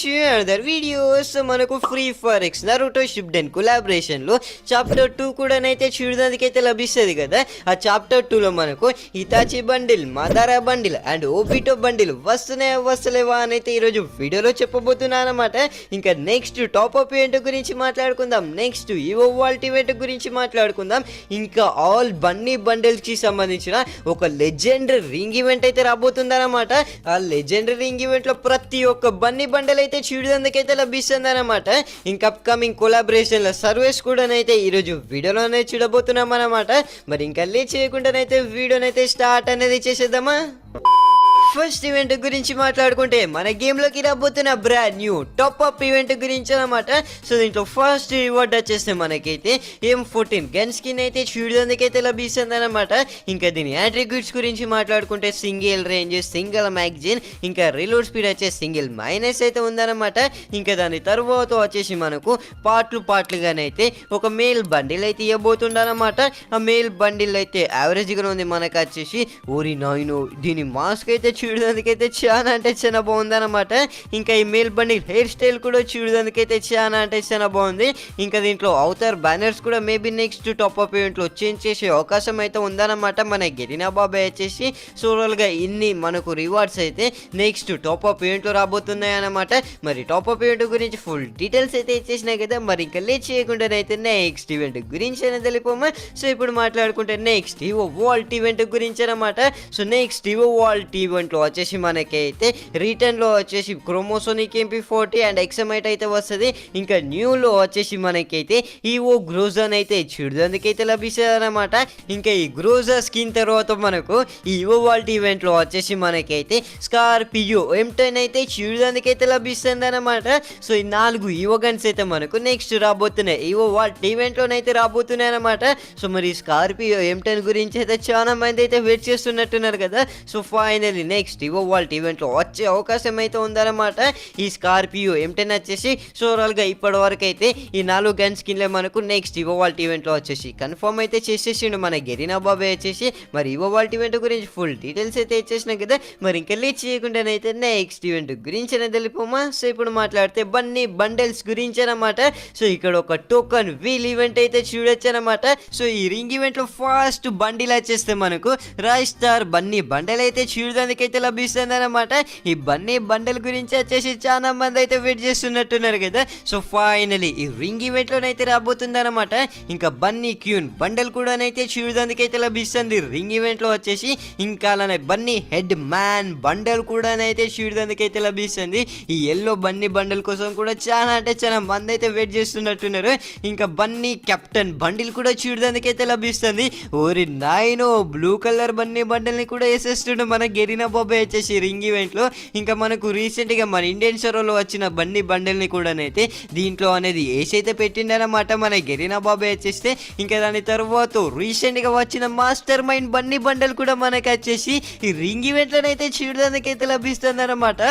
to another video. So మనకు Free for x Naruto Shippuden collaboration లో chapter 2 కూడా అయితే చూడడానికైతే లభిస్తుంది కదా. ఆ చాప్టర్ 2 లో మనకు హితాచి bundle, మదారా bundle and Obito bundle వస్తలేవా అని అయితే ఈరోజు వీడియోలో చెప్పబోతున్నాను అనమాట. ఇంకా నెక్స్ట్ టాప్ అప్ ఈవెంట్ గురించి మాట్లాడుకుందాం, నెక్స్ట్ ఈవో వాల్ట్ ఈవెంట్ గురించి మాట్లాడుకుందాం, ఇంకా ఆల్ బన్నీ బండిల్స్ కి సంబంధించిన ఒక లెజెండరీ రింగ్ ఈవెంట్ అయితే రాబోతుందన్నమాట. ఆ లెజెండరీ రింగ్ ఈవెంట్ లో ప్రతి ఒక్క బన్నీ బండల్ అయితే చూడడానికైతే లభిస్తుంది అనమాట. ఇంకా అప్కమింగ్ కొలాబరేషన్ల సర్వీస్ కూడా అయితే ఈరోజు వీడియోలోనే చూడబోతున్నాం అనమాట. మరి ఇంకా లేట్ చేయకుండానైతే వీడియోనైతే స్టార్ట్ అనేది చేసేద్దామా. ఫస్ట్ ఈవెంట్ గురించి మాట్లాడుకుంటే మన గేమ్ లోకి రాబోతున్న brand new top up event గురించి అనమాట. సో దీంట్లో ఫస్ట్ రివార్డ్ వచ్చేస్తే మనకైతే M14 గన్ స్కిన్ అయితే చూడడానికైతే లభిస్తుంది అనమాట. ఇంకా దీని అట్రిబ్యూట్స్ గురించి మాట్లాడుకుంటే సింగిల్ రేంజ్, సింగిల్ మ్యాగజైన్, ఇంకా రీలోడ్ స్పీడ్ వచ్చే సింగిల్ మైనస్ అయితే ఉందన్నమాట. ఇంకా దాని తర్వాత వచ్చేసి మనకు పార్ట్లుగానైతే ఒక మేల్ బండిల్ అయితే ఇవ్వబోతుండనమాట. ఆ మేల్ బండిల్ అయితే యావరేజ్ గా ఉంది మనకు వచ్చేసి. ఓరి నాయనో, దీని మాస్క్ అయితే చూడడానికి అయితే చాలా అంటే చాలా బాగుందన్నమాట. ఇంకా ఈ మేల్ బండి హెయిర్ స్టైల్ కూడా చూడడానికి అయితే చాలా అంటే చాలా బాగుంది. ఇంకా దీంట్లో అవుతార్ బ్యానర్స్ కూడా maybe next top up event లో చేంజ్ చేసే అవకాశం అయితే ఉందన్నమాట. మన గెరినా బాబాయ్ వచ్చేసి సోరల్ గా ఇన్ని మనకు రివార్డ్స్ అయితే నెక్స్ట్ టాప్ అప్ ఈవెంట్ లో రాబోతున్నాయి అన్నమాట. మరి టాప్ అప్ ఈవెంట్ గురించి ఫుల్ డీటెయిల్స్ అయితే ఇచ్చేసినాయి కదా. మరి ఇంకా లేట్ చేయకుండానైతే నెక్స్ట్ ఈవెంట్ గురించి అనేది తెలిపోమా. సో ఇప్పుడు మాట్లాడుకుంటే నెక్స్ట్ ఈవో వాల్ట్ ఈవెంట్ గురించి అనమాట. So next evo vault event లో వచ్చేసి మనకైతే రిటర్న్ లో వచ్చేసి క్రోమోసోనిక్ MP40 అండ్ ఎక్సమైట్ అయితే వస్తుంది. ఇంకా న్యూ లో వచ్చేసి మనకైతే ఈవో గ్రోజన్ అయితే చూడడానికైతే లభిస్తుంది అనమాట. ఇంకా ఈ గ్రోజా స్కిన్ తర్వాత మనకు ఈ ఈవో వాల్ట్ ఈవెంట్ లో వచ్చేసి మనకైతే స్కార్పియో M10 అయితే చూడడానికైతే లభిస్తుంది అనమాట. సో ఈ 4 ఈవో గన్స్ అయితే మనకు నెక్స్ట్ రాబోతున్నాయి ఈవో వాల్ట్ ఈవెంట్ లోనైతే రాబోతున్నాయి అనమాట. సో మరి స్కార్పియో M10 గురించి అయితే చాలా మంది అయితే వెయిట్ చేస్తున్నట్టున్నారు కదా. So finally next evo vault event లో వచ్చే అవకాశం అయితే ఉందన్నమాట. ఈ స్కార్పియో M10 వచ్చేసి సోరల్ గా ఇప్పటి వరకు అయితే ఈ 4 గన్ స్కిన్లే మనకు నెక్స్ట్ ఈవో వాల్ట్ ఈవెంట్ లో వచ్చేసి కన్ఫర్మ్ అయితే చేసేసిండు మన గెరినా బాబాయ్ వచ్చేసి. మరి ఈవో వాల్ట్ ఈవెంట్ గురించి ఫుల్ డీటెయిల్స్ అయితే ఇచ్చేసినాం కదా. మరి ఇంకా లేట్ చేయకుండానైతే నెక్స్ట్ ఈవెంట్ గురించి తెలిపోమా. సో ఇప్పుడు మాట్లాడితే బన్నీ బండిల్స్ గురించి అనమాట. సో ఇక్కడ ఒక టోకన్ వీల్ ఈవెంట్ అయితే చూడొచ్చు అనమాట. సో ఈ రింగ్ ఈవెంట్ లో ఫస్ట్ బండిల్ వచ్చేస్తే మనకు రాయ్ స్టార్ బన్నీ బండిల్ అయితే చూడడానికి అయితే లభిస్తుంది అనమాట. ఈ బన్నీ బండిల్ గురించి వచ్చేసి చాలా మంది అయితే వెయిట్ చేస్తున్నట్టున్నారు కదా. సో ఫైనలీ ఈ రింగ్ ఈవెంట్ లోనైతే రాబోతుంది అనమాట. ఇంకా బన్నీ క్యూన్ బండిల్ కూడా అయితే చూడడానికి అయితే లభిస్తుంది రింగ్ ఈవెంట్ లో వచ్చేసి. ఇంకా అలానే బన్నీ హెడ్ మ్యాన్ బండిల్ కూడా అయితే చూడడానికి అయితే లభిస్తుంది. ఈ ఎల్లో బన్నీ బండిల్ కోసం కూడా చాలా అంటే చాలా మంది అయితే వెయిట్ చేస్తున్నట్టున్నారు. ఇంకా బన్నీ కెప్టెన్ బండిల్ కూడా చూడడానికి అయితే లభిస్తుంది. ఓరి నాయనో, బ్లూ కలర్ బన్నీ బండిల్ ని కూడా వేసేస్తుండే మన గెరినా బాబాయ్ వచ్చేసి రింగ్ ఈవెంట్ లో. ఇంకా మనకు రీసెంట్ గా మన ఇండియన్ షోలో వచ్చిన బన్నీ బండిల్ ని కూడా అయితే దీంట్లో అనేది ఏసీ అయితే పెట్టిండనమాట మన గెరినా బాబాయ్ వచ్చేస్తే. ఇంకా దాని తర్వాత రీసెంట్ గా వచ్చిన మాస్టర్ మైండ్ బన్నీ బండిల్ కూడా మనకి వచ్చేసి ఈ రింగ్ ఈవెంట్ లోనైతే చూడడానికి అయితే లభిస్తుంది అనమాట.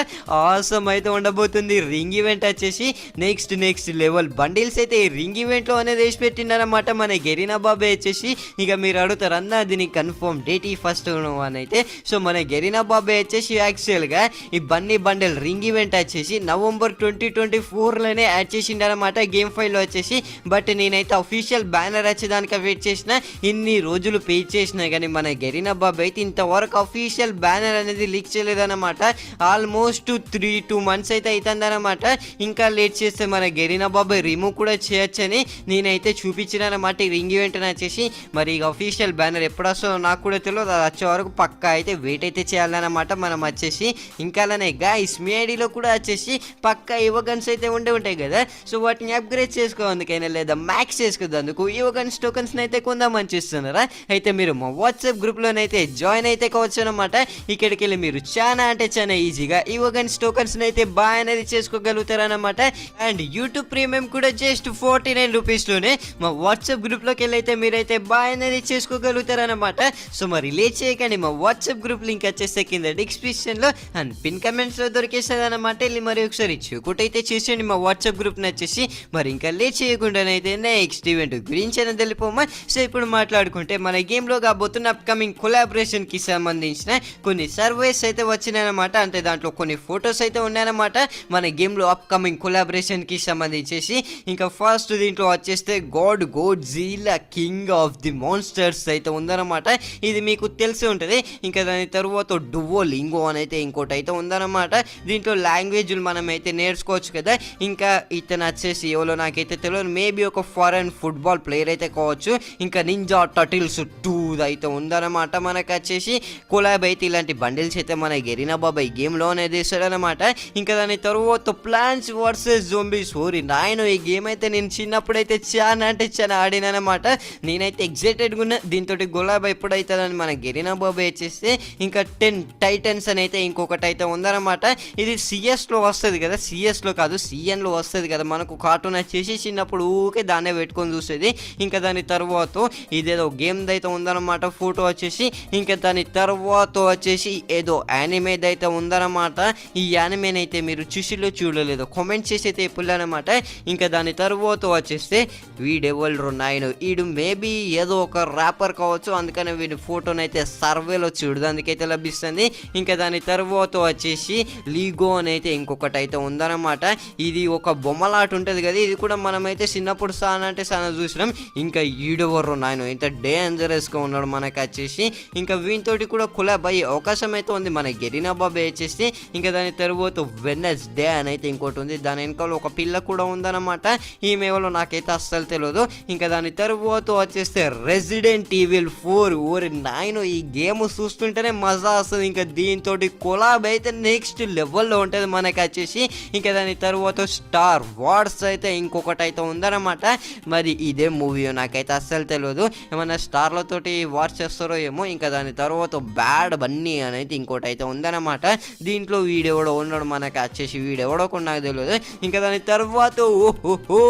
ఆసమ్ అయితే ఉండబోతుంది రింగ్ ఈవెంట్ వచ్చేసి. నెక్స్ట్ లెవెల్ బండిల్స్ అయితే ఈ రింగ్ ఈవెంట్ లో అనేది వేసి పెట్టిండనమాట మన గెరినా బాబాయ్ వచ్చేసి. ఇక మీరు అడుగుతారు అన్న దీనికి కన్ఫర్మ్ డేట్ ఈ ఫస్ట్ అని అయితే. సో మన గెరినా బాబాయ్ వచ్చేసి యాక్చువల్ గా ఈ బన్నీ బండిల్ రింగ్ ఈవెంట్ వచ్చేసి నవంబర్ 2024 లోనే యాడ్ చేసిండు అనమాట గేమ్ ఫైల్ లో వచ్చేసి. బట్ నేనైతే అఫీషియల్ బ్యానర్ వచ్చేదానికి వెయిట్ చేసిన, ఇన్ని రోజులు పే చేసినా కానీ మన గెరినా బాబాయ్ అయితే ఇంతవరకు అఫీషియల్ బ్యానర్ అనేది లీక్ చేయలేదన్నమాట. ఆల్మోస్ట్ 3-2 months అయితే అవుతుంది అనమాట. ఇంకా లేట్ చేస్తే మన గెరినా బాబాయ్ రిమూవ్ కూడా చేయొచ్చని నేనైతే చూపించిన అనమాట ఈ రింగ్ ఈవెంట్ వచ్చేసి. మరి ఇక అఫీషియల్ బ్యానర్ ఎప్పుడు వస్తుందో నాకు కూడా తెలియదు, అది వచ్చే వరకు పక్కా అయితే వెయిట్ అయితే చేయాలన్నమాట మనం వచ్చేసి. ఇంకా అలానే గైస్ మీ ఐడిలో కూడా వచ్చేసి పక్కా ఈవో గన్స్ అయితే ఉంటాయి కదా. సో వాటిని అప్గ్రేడ్ చేసుకోవడానికైనా లేదా మ్యాక్స్ చేసుకుందుకు ఈవో గన్స్ టోకన్స్ అయితే కొందామని చూస్తున్నారా, అయితే మీరు మా వాట్సాప్ గ్రూప్ లోనైతే జాయిన్ అయితే కావచ్చు అనమాట. ఇక్కడికి వెళ్ళి మీరు చాలా అంటే చాలా ఈజీగా ఈవో గన్స్ టోకన్స్ అయితే బాయ్ అనేది చేసుకోగలుగుతారనమాట. అండ్ యూట్యూబ్ ప్రీమియం కూడా జస్ట్ 49 రూపీస్ లోనే మా వాట్సాప్ గ్రూప్ లోకి వెళ్ళి అయితే మీరైతే బాయ్ అనేది చేసుకోగలుగుతారనమాట. సో మరి లేట్ చేయకండి, మా వాట్సాప్ గ్రూప్ లింక్ వచ్చేసి కింద డిస్క్రిప్షన్ లో అండ్ పిన్ కమెంట్స్ లో దొరికేస్తుంది అనమాట. వెళ్ళి మరి ఒకసారి చూకుంటైతే చేసేయండి మా వాట్సాప్ గ్రూప్ వచ్చేసి. మరి ఇంకా లేట్ చేయకుండానైతే నెక్స్ట్ ఈవెంట్ గురించి అని తెలిపోమా. సో ఇప్పుడు మాట్లాడుకుంటే మన గేమ్ లో కాబోతున్న అప్కమింగ్ కొలాబరేషన్ కి సంబంధించిన కొన్ని సర్వేస్ అయితే వచ్చినాయన్నమాట. అంటే దాంట్లో కొన్ని ఫొటోస్ అయితే ఉన్నాయన్నమాట మన గేమ్ లో అప్కమింగ్ కొలాబరేషన్ కి సంబంధించేసి. ఇంకా ఫస్ట్ దీంట్లో వచ్చేస్తే గోడ్జిల్లా కింగ్ ఆఫ్ ది మాన్స్టర్స్ అయితే ఉందన్నమాట. ఇది మీకు తెలిసి ఉంటుంది. ఇంకా దాని తర్వాత డువోలింగో అని అయితే ఇంకోటి అయితే ఉందన్నమాట. దీంట్లో లాంగ్వేజ్లు మనం అయితే నేర్చుకోవచ్చు కదా. ఇంకా ఇతను వచ్చేసి ఎవరో నాకైతే తెలియదు, మేబీ ఒక ఫారెన్ ఫుట్బాల్ ప్లేయర్ అయితే కావచ్చు. ఇంకా నింజా టటిల్స్ 2 అయితే ఉందన్నమాట. మనకు వచ్చేసి కొలాబ్ అయితే ఇలాంటి బండిల్స్ అయితే మన గెరినా బాబాయ్ గేమ్లో అనేది ఇస్తాడనమాట. ఇంకా దాని తర్వాత ప్లాంట్స్ వర్సెస్ జోంబీస్. ఓరి నాయన, ఈ గేమ్ అయితే నేను చిన్నప్పుడు అయితే చాలా అంటే చాలా ఆడినమాట. నేనైతే ఎగ్జైటెడ్గా ఉన్నా. దీంతో గులాబ్ ఎప్పుడైతుందని మన గెరినా బాబాయ్ వచ్చేస్తే ఇంకా 10 టైటన్స్ అని అయితే ఇంకొకటి అయితే ఉందన్నమాట. ఇది సిఎస్లో వస్తుంది కదా, సిఎస్లో కాదు సిఎన్లో వస్తుంది కదా. మనకు కార్టూన్ వచ్చేసి చిన్నప్పుడు ఊకే దాన్నే పెట్టుకొని చూసేది. ఇంకా దాని తర్వాత ఇదేదో గేమ్ అయితే ఉందన్నమాట ఫోటో వచ్చేసి. ఇంకా దాని తర్వాత వచ్చేసి ఏదో యానిమేది అయితే ఉందన్నమాట. ఈ యానిమేని అయితే మీరు చూడలేదు కామెంట్ చేసి అయితే పుల్లనమాట. ఇంకా దాని తర్వాత వచ్చేస్తే వీడెవరు నాయన, వీడు మేబీ ఏదో ఒక ర్యాపర్ కావచ్చు. అందుకని వీడి ఫోటోని అయితే సర్వేలో చూడడానికైతే లభిస్తుంది. ఇంకా దాని తర్వాత వచ్చేసి లీగో అని అయితే ఇంకొకటి అయితే ఉందన్నమాట. ఇది ఒక బొమ్మలాట ఉంటుంది కదా, ఇది కూడా మనమైతే చిన్నప్పుడు చాలా అంటే చాలా చూసినాం. ఇంకా ఈడెవరు నాయన, ఇంత డేంజరస్గా ఉన్నాడు మనకు వచ్చేసి. ఇంకా వీనితోటి కూడా కొలాబ్ అయ్యే అవకాశం అయితే ఉంది మన గెరినా బాబాయ్ వచ్చేసి. ఇంకా దాని తర్వాత వెడ్నెస్డే అని అయితే ఇంకోటి ఉంది. దాని వెనకాల ఒక పిల్ల కూడా ఉందన్నమాట. ఈమె ఎవరో నాకైతే అస్సలు తెలియదు. ఇంకా దాని తర్వాత వచ్చేస్తే రెసిడెంట్ ఈవిల్ 4. ఓరి నాయన, ఈ గేమ్ చూస్తుంటేనే మజా వస్తుంది. ఇంకా దీంతో కొలాబ్ అయితే నెక్స్ట్ లెవెల్లో ఉంటుంది మనకు వచ్చేసి. ఇంకా దాని తర్వాత స్టార్ వార్స్ అయితే ఇంకొకటి అయితే ఉందన్నమాట. మరి ఇదే మూవీ నాకైతే అస్సలు తెలియదు, ఏమన్నా స్టార్లతోటి వార్ చేస్తారో ఏమో. ఇంకా దాని తర్వాత బ్యాడ్ బన్నీ అని అయితే ఇంకోటి అయితే ఉందన్నమాట. దీంట్లో వీడెవడో ఉన్నాడు మనకు వచ్చేసి, వీడెవడో కూడా నాకు తెలియదు. ఇంకా దాని తర్వాత ఓహో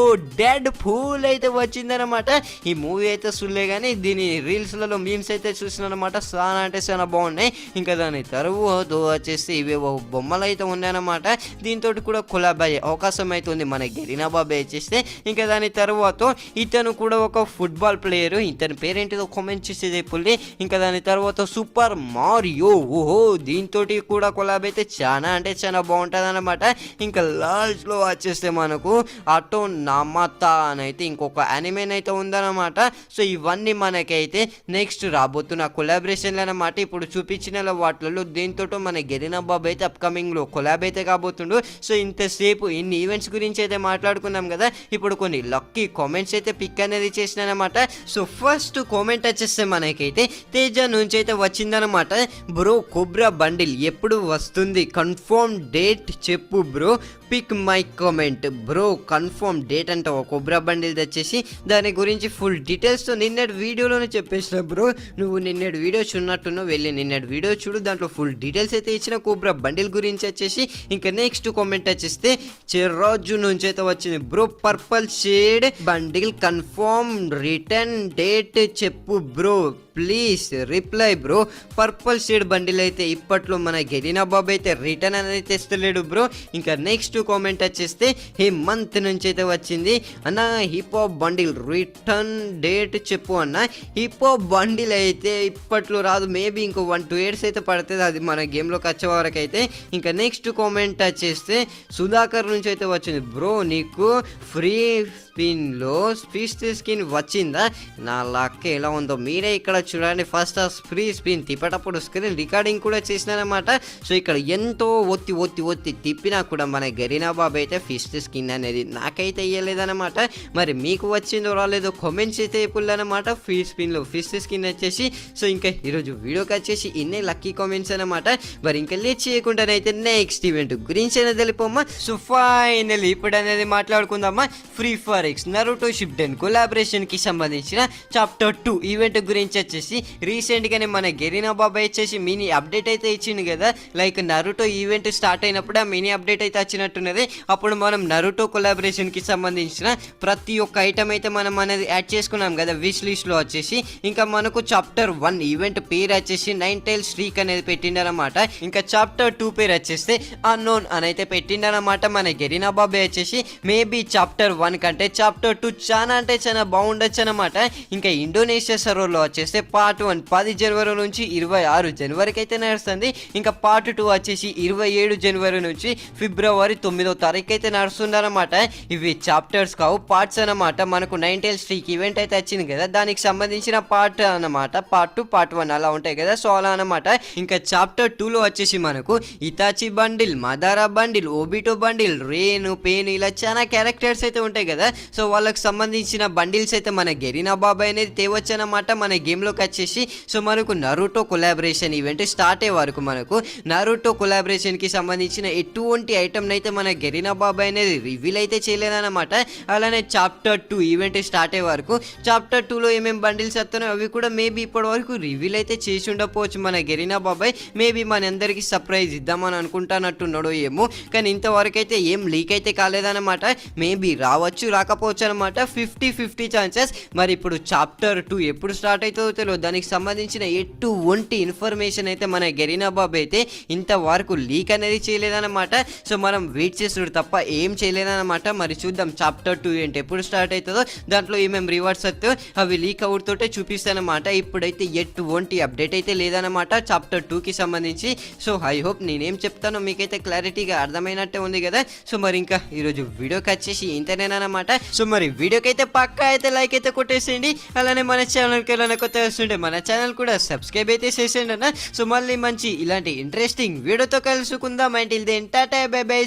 డెడ్ పూల్ అయితే వచ్చిందనమాట. ఈ మూవీ అయితే చూడలే కానీ దీని రీల్స్లలో మీమ్స్ అయితే చూసినమాట. చాలా అంటే చాలా బాగున్నాయి. ఇంకా దాని తర్వాత వచ్చేసి ఇవేవో బొమ్మలు అయితే ఉన్నాయన్నమాట. దీంతో కూడా కొలాబ్ అయ్యే అవకాశం అయితే ఉంది మన గెరినా బాబాయ్ వచ్చేస్తే. ఇంకా దాని తర్వాత ఇతను కూడా ఒక ఫుట్బాల్ ప్లేయర్. ఇతని పేరేంటిదో కామెంట్ చేసేది పుల్లి. ఇంకా దాని తర్వాత సూపర్ మారియో. ఓహో, దీంతో కూడా కొలాబ్ అయితే చాలా అంటే చాలా బాగుంటుంది అనమాట. ఇంకా లాస్ట్లో వచ్చేస్తే మనకు ఆటో నామాతా అని అయితే ఇంకొక యానిమేన్ అయితే ఉందన్నమాట. సో ఇవన్నీ మనకైతే నెక్స్ట్ రాబోతున్న కొలాబరేషన్లు అనమాట. ఇప్పుడు చూపించిన వాటిలో దీంతో మన గెరినా బాబాయ్ అయితే అప్కమింగ్లో కొలాబ్ అయితే కాబోతుండు. సో ఇంతసేపు ఇన్ని ఈవెంట్స్ గురించి అయితే మాట్లాడుకున్నాం కదా. ఇప్పుడు కొన్ని లక్కీ కామెంట్స్ అయితే పిక్ అనేది చేసినానమాట. సో ఫస్ట్ కామెంట్ వచ్చేస్తే మనకైతే తేజ నుంచి అయితే వచ్చిందనమాట. బ్రో కోబ్రా బండిల్ ఎప్పుడు వస్తుంది, కన్ఫర్మ్ డేట్ చెప్పు bro, pick my comment. Bro confirm date అంటే ఒక కోబ్రా బండిల్ తెచ్చేసి దాని గురించి ఫుల్ డీటెయిల్స్తో నిన్నటి వీడియోలోనే చెప్పేసిన బ్రో. నువ్వు నిన్నటి వీడియో చూడనట్టున్నావు, వెళ్ళి నిన్నటి వీడియో చూడు, దాంట్లో ఫుల్ డీటెయిల్స్ అయితే ఇచ్చిన కోబ్రా బండిల్ గురించి వచ్చేసి. ఇంకా నెక్స్ట్ కామెంట్ వచ్చేస్తే చిరాజు నుంచి అయితే వచ్చింది. Bro purple shade bundle confirm return date చెప్పు bro, please reply bro. Purple shade bundle అయితే ఇప్పట్లో మన గెరినా బాబు అయితే రిటర్న్ అనేది తెస్తలేడు బ్రో. ఇంకా నెక్స్ట్ కామెంట్ వచ్చేస్తే ఈ మంత్ నుంచి అయితే వచ్చింది. అన్న hip hop bundle return date చెప్పు అన్న. హిప్ హాప్ బండిల్ అయితే ఇప్పట్లో రాదు, మేబీ ఇంకో 1-2 years అయితే పడుతుంది అది మన గేమ్లోకి వచ్చే వరకు అయితే. ఇంకా నెక్స్ట్ కామెంట్ వచ్చేస్తే సుధాకర్ నుంచి అయితే వచ్చింది. బ్రో నీకు ఫ్రీ స్పిన్లో ఫిస్ట్ స్కిన్ వచ్చిందా? నా లక్ ఎలా ఉందో మీరే ఇక్కడ చూడండి. ఫస్ట్ ఆ ఫ్రీ స్పిన్ తిప్పేటప్పుడు స్క్రీన్ రికార్డింగ్ కూడా చేసినారనమాట. సో ఇక్కడ ఎంతో ఒత్తి తిప్పినా కూడా మన గెరినా బాబు అయితే ఫిస్ట్ స్కిన్ అనేది నాకైతే ఇయ్యలేదన్నమాట. మరి మీకు వచ్చిందో రాలేదో కామెంట్స్ అయితే పుల్లనమాట. ఫ్రీ స్పిన్లో ఫిస్ట్ స్కిన్ వచ్చేసి. సో ఇంకా ఈరోజు వీడియోకి వచ్చేసి ఇన్నే లక్కీ కామెంట్స్ అనమాట. మరి ఇంకా లేట్ చేయకుండానైతే నెక్స్ట్ ఈవెంట్ గురించి అనేది తెలిపోమ్మా. సో ఫైనల్ ఇప్పుడు అనేది మాట్లాడుకుందామా. Free Fire for x Naruto Shippuden collaboration కి సంబంధించిన చాప్టర్ 2 ఈవెంట్ గురించి వచ్చేసి రీసెంట్ గానే మన గెరీనా బాబాయ్ వచ్చేసి మినీ అప్డేట్ అయితే ఇచ్చింది కదా. లైక్ నరుటో ఈవెంట్ స్టార్ట్ అయినప్పుడు ఆ మినీ అప్డేట్ అయితే వచ్చినట్టున్నది. అప్పుడు మనం నరుటో కొలాబరేషన్ కి సంబంధించిన ప్రతి ఒక్క ఐటమ్ అయితే మనం అనేది యాడ్ చేసుకున్నాం కదా విష్ లిస్ట్ లో వచ్చేసి. ఇంకా మనకు చాప్టర్ 1 ఈవెంట్ పేరు వచ్చేసి 9 టైల్ స్ట్రీక్ అనేది పెట్టిండనమాట. ఇంకా చాప్టర్ 2 పేరు వచ్చేస్తే అన్నోన్ అని అయితే పెట్టిండనమాట మన గెరీనా బాబాయ్ వచ్చేసి. మేబీ చాప్టర్ 1 కంటే చాప్టర్ 2 చాలా అంటే చాలా బాగుండొచ్చు అనమాట. ఇంకా ఇండోనేషియా సర్వర్లో వచ్చేస్తే పార్ట్ 1 10 జనవరి నుంచి 26 జనవరికి అయితే నడుస్తుంది. ఇంకా పార్ట్ 2 వచ్చేసి 27 జనవరి నుంచి ఫిబ్రవరి 9వ తారీఖు అయితే నడుస్తుందన్నమాట. ఇవి చాప్టర్స్ కావు, పార్ట్స్ అనమాట. మనకు 9 టైల్ స్ట్రీక్ ఈవెంట్ అయితే వచ్చింది కదా, దానికి సంబంధించిన పార్ట్ అనమాట. పార్ట్ 2 పార్ట్ 1 అలా ఉంటాయి కదా, సో అలా అనమాట. ఇంకా చాప్టర్ 2లో వచ్చేసి మనకు ఇతాచి bundle, మదారా bundle, Obito bundle, Renu, పేను ఇలా చాలా క్యారెక్టర్స్ అయితే ఉంటాయి కదా. సో వాళ్ళకి సంబంధించిన బండిల్స్ అయితే మన గెరీనా బాబాయ్ అనేది తేవచ్చు అనమాట మన గేమ్లోకి వచ్చేసి. సో మనకు నరుటో కొలాబరేషన్ ఈవెంట్ స్టార్ట్ అయ్యే వరకు మనకు నరుటో కొలాబరేషన్కి సంబంధించిన ఎటువంటి ఐటమ్ అయితే మన గెరీనా బాబాయ్ అనేది రివీల్ అయితే చేయలేదన్నమాట. అలానే చాప్టర్ 2 ఈవెంట్ స్టార్ట్ అయ్యే వరకు చాప్టర్ 2లో ఏమేమి బండిల్స్ వస్తున్నాయో అవి కూడా మేబీ ఇప్పటి వరకు రివీల్ అయితే చేసి ఉండకపోవచ్చు మన గెరీనా బాబాయ్. మేబీ మన అందరికీ సర్ప్రైజ్ ఇద్దామని అనుకుంటానట్టున్నాడో ఏమో, కానీ ఇంతవరకు అయితే ఏం లీక్ అయితే కాలేదన్నమాట. మేబీ రావచ్చు రాకపోవచ్చు అనమాట, 50-50 ఛాన్సెస్. మరి ఇప్పుడు చాప్టర్ 2 ఎప్పుడు స్టార్ట్ అవుతుందో తెలియదు. దానికి సంబంధించిన ఎటువంటి ఇన్ఫర్మేషన్ అయితే మన గెరీనా బాబాయ్ అయితే ఇంతవరకు లీక్ అనేది చేయలేదన్నమాట. సో మనం వెయిట్ చేస్తుడు తప్ప ఏం చేయలేదన్నమాట. మరి చూద్దాం చాప్టర్ 2 ఏంటి ఎప్పుడు స్టార్ట్ అవుతుందో, దాంట్లో ఏమేమి రివార్డ్స్ వస్తాయో అవి లీక్ అవుతోటే చూపిస్తానమాట. ఇప్పుడైతే ఎటువంటి అప్డేట్ అయితే లేదన్నమాట చాప్టర్ 2కి సంబంధించి. సో ఐ హోప్ నేనేం చెప్తానో మీకైతే క్లారిటీగా అర్థమైనట్టే ఉంది కదా. సో మరి ఇంకా ఈరోజు వీడియోకి వచ్చేసి ఇంతనేనమాట. సో మరి వీడియోకి అయితే పక్కా అయితే లైక్ అయితే కొట్టేసేయండి. అలానే మన ఛానల్కి వెళ్ళిన కొత్త వస్తుంటే మన ఛానల్ కూడా సబ్స్క్రైబ్ అయితే చేసేయండి అన్న. సో మళ్ళీ మంచి ఇలాంటి ఇంట్రెస్టింగ్ వీడియోతో కలుసుకుందాం. Until then tata bye by.